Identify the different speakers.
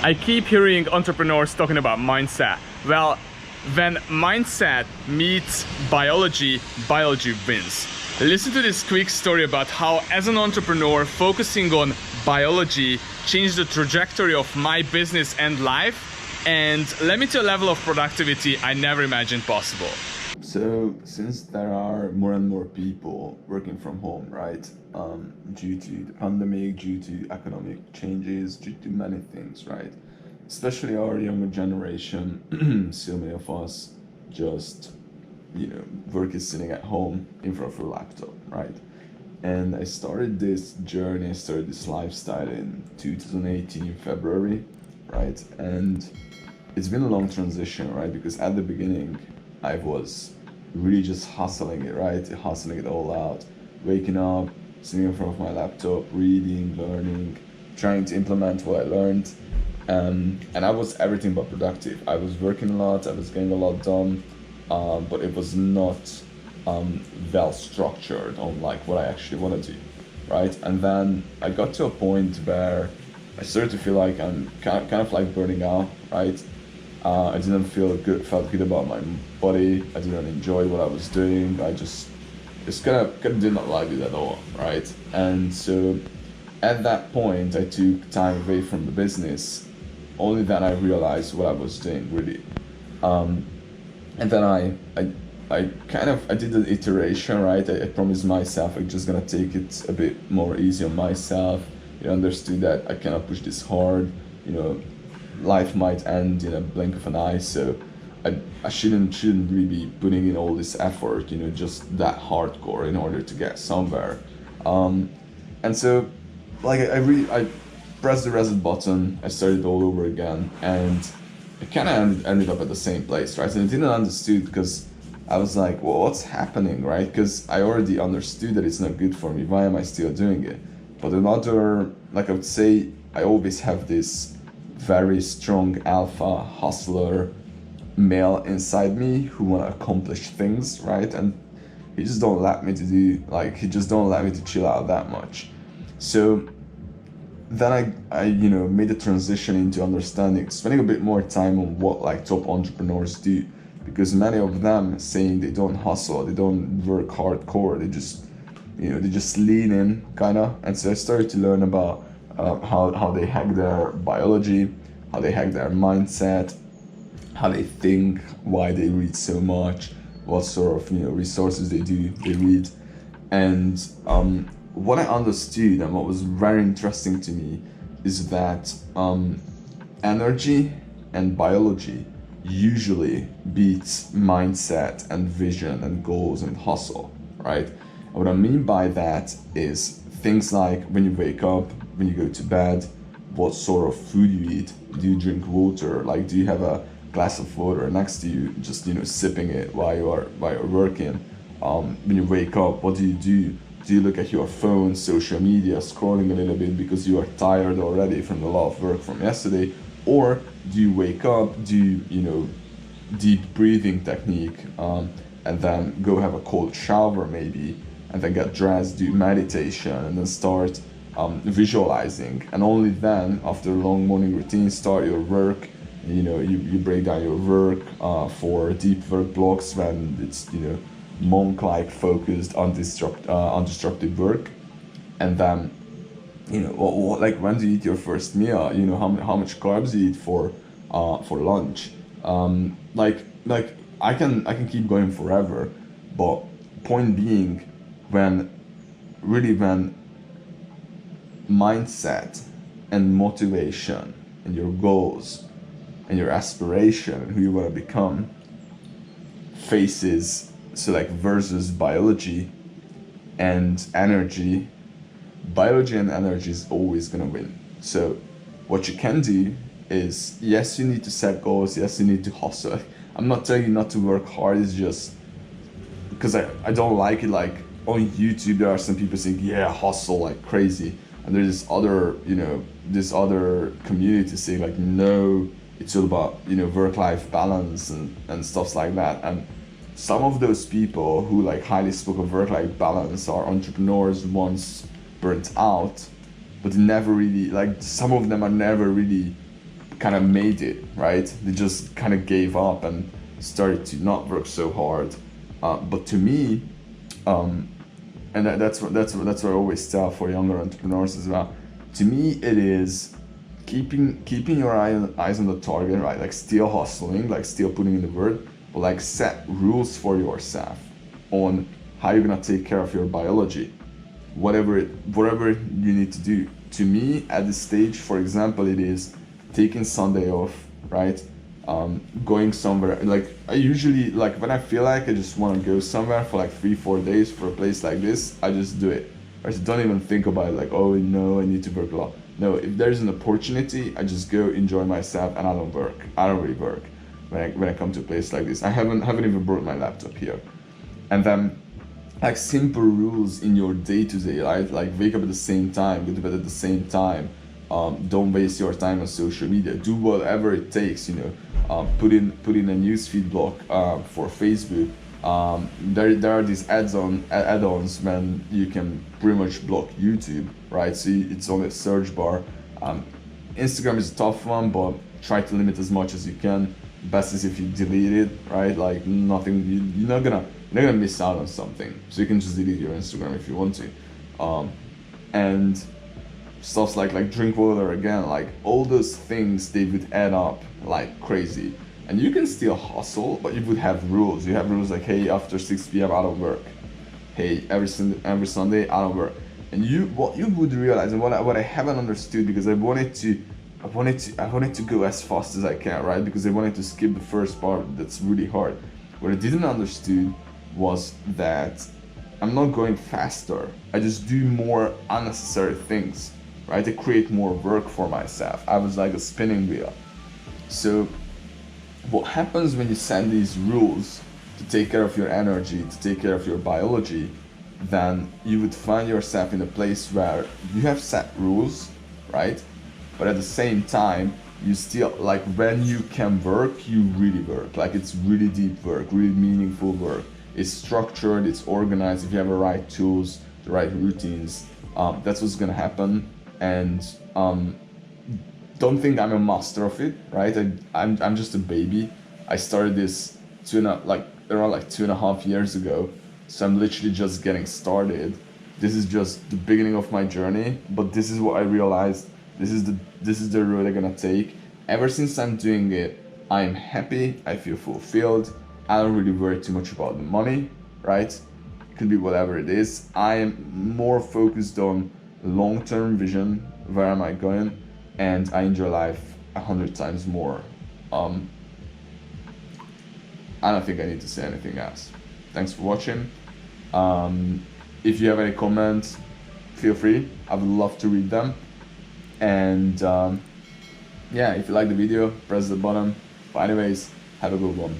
Speaker 1: I keep hearing entrepreneurs talking about mindset. Well, when mindset meets biology, biology wins. Listen to this quick story about how, as an entrepreneur, focusing on biology changed the trajectory of my business and life, and led me to a level of productivity I never imagined possible.
Speaker 2: So, since there are more and more people working from home, right, due to the pandemic, due to economic changes, due to many things, right, especially our younger generation, so many of us just, work is sitting at home in front of a laptop, right? And I started this journey, I started this lifestyle in 2018, February, right? And it's been a long transition, right? Because at the beginning, I was really just hustling it, right? Hustling it all out, waking up, sitting in front of my laptop, reading, learning, trying to implement what I learned. And I was everything but productive. I was working a lot, I was getting a lot done, but it was not well structured on like what I actually want to do, right? And then I got to a point where I started to feel like I'm kind of like burning out, right? I didn't felt good about my body. I didn't enjoy what I was doing. I just kind of did not like it at all, right? And so at that point, I took time away from the business. Only then I realized what I was doing really. And then I did an iteration, right? I promised myself I'm just gonna take it a bit more easy on myself. Understood that I cannot push this hard. Life might end in a blink of an eye, so I shouldn't really be putting in all this effort, just that hardcore in order to get somewhere. And so, like I pressed the reset button, I started all over again, and I kind of ended up at the same place, right? And I didn't understood because I was like, well, what's happening, right? Because I already understood that it's not good for me. Why am I still doing it? But another, like I would say, I always have this very strong alpha hustler male inside me who want to accomplish things, right? And he just don't let me to chill out that much. So then I made a transition into understanding, spending a bit more time on what like top entrepreneurs do, because many of them saying they don't hustle, they don't work hardcore, they just lean in kind of. And so I started to learn about how they hack their biology, how they hack their mindset, how they think, why they read so much, what sort of resources they read. And what I understood and what was very interesting to me is that energy and biology usually beats mindset and vision and goals and hustle, right? And what I mean by that is things like when you wake up, when you go to bed, what sort of food you eat. Do you drink water? Like, do you have a glass of water next to you, just sipping it while you're working? When you wake up, what do you do? Do you look at your phone, social media, scrolling a little bit because you are tired already from the lot of work from yesterday? Or do you wake up, do deep breathing technique, and then go have a cold shower maybe, and then get dressed, do meditation, and then start visualizing, and only then, after a long morning routine, start your work. You break down your work for deep work blocks when it's monk-like focused, undestructive work, and then like when do you eat your first meal? How much carbs you eat for lunch. Like I can keep going forever, but point being, when mindset and motivation and your goals and your aspiration and who you want to become versus biology and energy, biology and energy is always going to win. So what you can do is, yes, you need to set goals, yes, you need to hustle. I'm not telling you not to work hard, it's just because I don't like it. Like on YouTube there are some people saying, yeah, hustle like crazy, and there's this other community saying like, no, it's all about work-life balance and stuff like that. And some of those people who like highly spoke of work-life balance are entrepreneurs once burnt out, but never really, like, some of them are never really kind of made it, right? They just kind of gave up and started to not work so hard. But to me, and that's what I always tell for younger entrepreneurs as well. To me, it is keeping your eyes on the target, right? Like still hustling, like still putting in the work, but like set rules for yourself on how you're gonna take care of your biology, whatever you need to do. To me, at this stage, for example, it is taking Sunday off, right? Going somewhere. Like I usually, like when I feel like I just want to go somewhere for like 3-4 days for a place like this, I just do it. I just don't even think about it, like, oh no, I need to work a lot. No, if there's an opportunity, I just go enjoy myself, and I don't work. I don't really work when I come to a place like this. I haven't even brought my laptop here. And then like simple rules in your day-to-day, right? Like wake up at the same time, go to bed at the same time. Don't waste your time on social media. Do whatever it takes, you know. Put in a newsfeed block for Facebook. There are these add-ons when you can pretty much block YouTube, right? So it's on the search bar. Instagram is a tough one, but try to limit as much as you can. Best is if you delete it, right? Like nothing, you're not gonna miss out on something. So you can just delete your Instagram if you want to. And stuff like drink water again, like all those things, they would add up like crazy. And you can still hustle, but you would have rules. You have rules like, hey, after 6 p.m. I don't work. Hey, every Sunday I don't work. And what you would realize, and what I haven't understood, because I wanted to go as fast as I can, right? Because I wanted to skip the first part that's really hard. What I didn't understood was that I'm not going faster. I just do more unnecessary things, right? I create more work for myself. I was like a spinning wheel. So what happens when you set these rules to take care of your energy, to take care of your biology, then you would find yourself in a place where you have set rules, right? But at the same time, you still, like when you can work, you really work. Like it's really deep work, really meaningful work. It's structured, it's organized. If you have the right tools, the right routines, that's what's gonna happen. And don't think I'm a master of it, right? I'm just a baby. I started this around 2.5 years ago. So I'm literally just getting started. This is just the beginning of my journey, but this is what I realized. This is the road I'm gonna take. Ever since I'm doing it, I'm happy, I feel fulfilled. I don't really worry too much about the money, right? It could be whatever it is. I am more focused on long-term vision, where am I going? And I enjoy life 100 times more. I don't think I need to say anything else. Thanks for watching. If you have any comments, feel free. I would love to read them. And yeah, if you like the video, press the button. But anyways, have a good one.